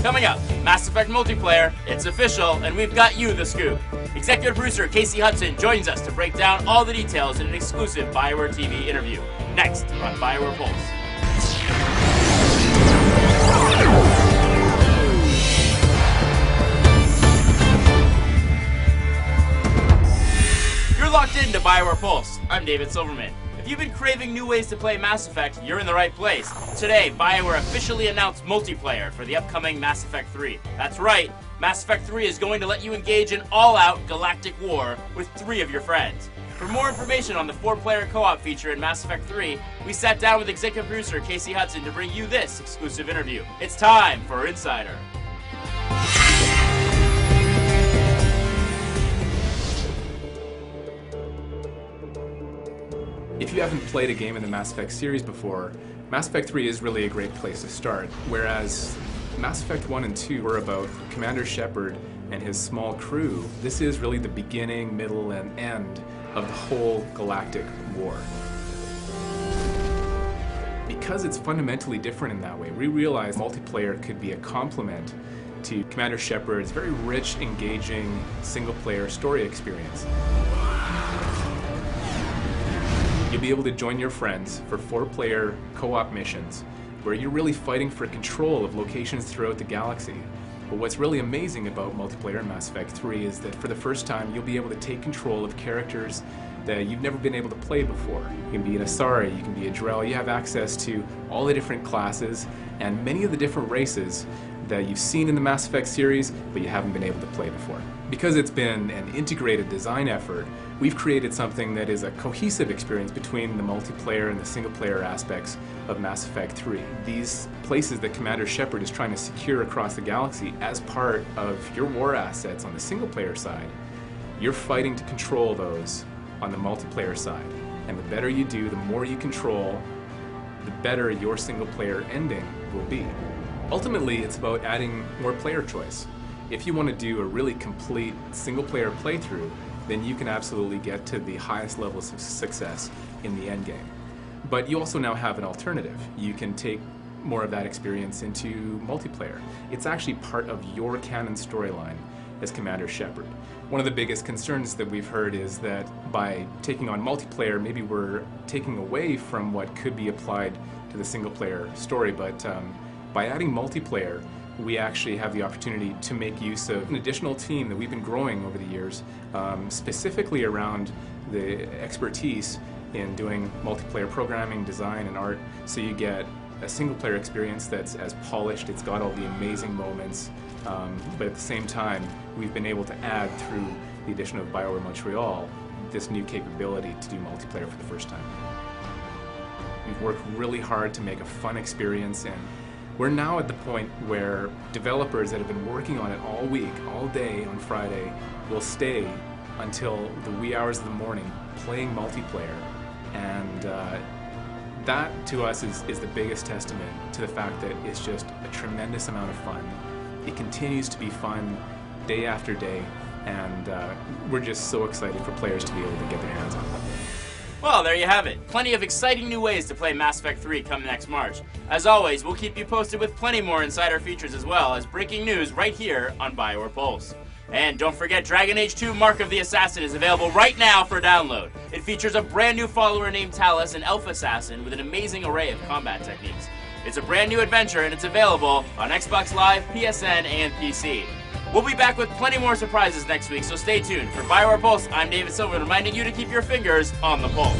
Coming up, Mass Effect multiplayer, it's official, and we've got you the scoop. Executive producer Casey Hudson joins us to break down all the details in an exclusive BioWare TV interview. Next on BioWare Pulse. You're locked into BioWare Pulse. I'm David Silverman. If you've been craving new ways to play Mass Effect, you're in the right place. Today, BioWare officially announced multiplayer for the upcoming Mass Effect 3. That's right, Mass Effect 3 is going to let you engage in all-out galactic war with 3 of your friends. For more information on the 4-player co-op feature in Mass Effect 3, we sat down with executive producer Casey Hudson to bring you this exclusive interview. It's time for Insider. If you haven't played a game in the Mass Effect series before, Mass Effect 3 is really a great place to start, whereas Mass Effect 1 and 2 were about Commander Shepard and his small crew. This is really the beginning, middle, and end of the whole galactic war. Because it's fundamentally different in that way, we realized multiplayer could be a complement to Commander Shepard's very rich, engaging, single-player story experience. You'll be able to join your friends for 4-player co-op missions where you're really fighting for control of locations throughout the galaxy. But what's really amazing about multiplayer in Mass Effect 3 is that for the first time you'll be able to take control of characters that you've never been able to play before. You can be an Asari, you can be a Drell, you have access to all the different classes and many of the different races that you've seen in the Mass Effect series, but you haven't been able to play before. Because it's been an integrated design effort, we've created something that is a cohesive experience between the multiplayer and the single-player aspects of Mass Effect 3. These places that Commander Shepard is trying to secure across the galaxy as part of your war assets on the single-player side, you're fighting to control those on the multiplayer side. And the better you do, the more you control, the better your single-player ending will be. Ultimately, it's about adding more player choice. If you want to do a really complete single-player playthrough, then you can absolutely get to the highest levels of success in the endgame. But you also now have an alternative. You can take more of that experience into multiplayer. It's actually part of your canon storyline as Commander Shepard. One of the biggest concerns that we've heard is that by taking on multiplayer, maybe we're taking away from what could be applied to the single-player story, but by adding multiplayer, we actually have the opportunity to make use of an additional team that we've been growing over the years, specifically around the expertise in doing multiplayer programming, design, and art, so you get a single-player experience that's as polished, it's got all the amazing moments, but at the same time, we've been able to add, through the addition of BioWare Montreal, this new capability to do multiplayer for the first time. We've worked really hard to make a fun experience, and we're now at the point where developers that have been working on it all week, all day on Friday, will stay until the wee hours of the morning playing multiplayer. And that, to us, is the biggest testament to the fact that it's just a tremendous amount of fun. It continues to be fun day after day, and we're just so excited for players to be able to get their hands on it. Well, there you have it. Plenty of exciting new ways to play Mass Effect 3 come next March. As always, we'll keep you posted with plenty more insider features as well as breaking news right here on BioWare Pulse. And don't forget, Dragon Age 2 Mark of the Assassin is available right now for download. It features a brand new follower named Talus, an elf assassin with an amazing array of combat techniques. It's a brand new adventure and it's available on Xbox Live, PSN, and PC. We'll be back with plenty more surprises next week, so stay tuned. For BioWare Pulse, I'm David Silverman, reminding you to keep your fingers on the pulse.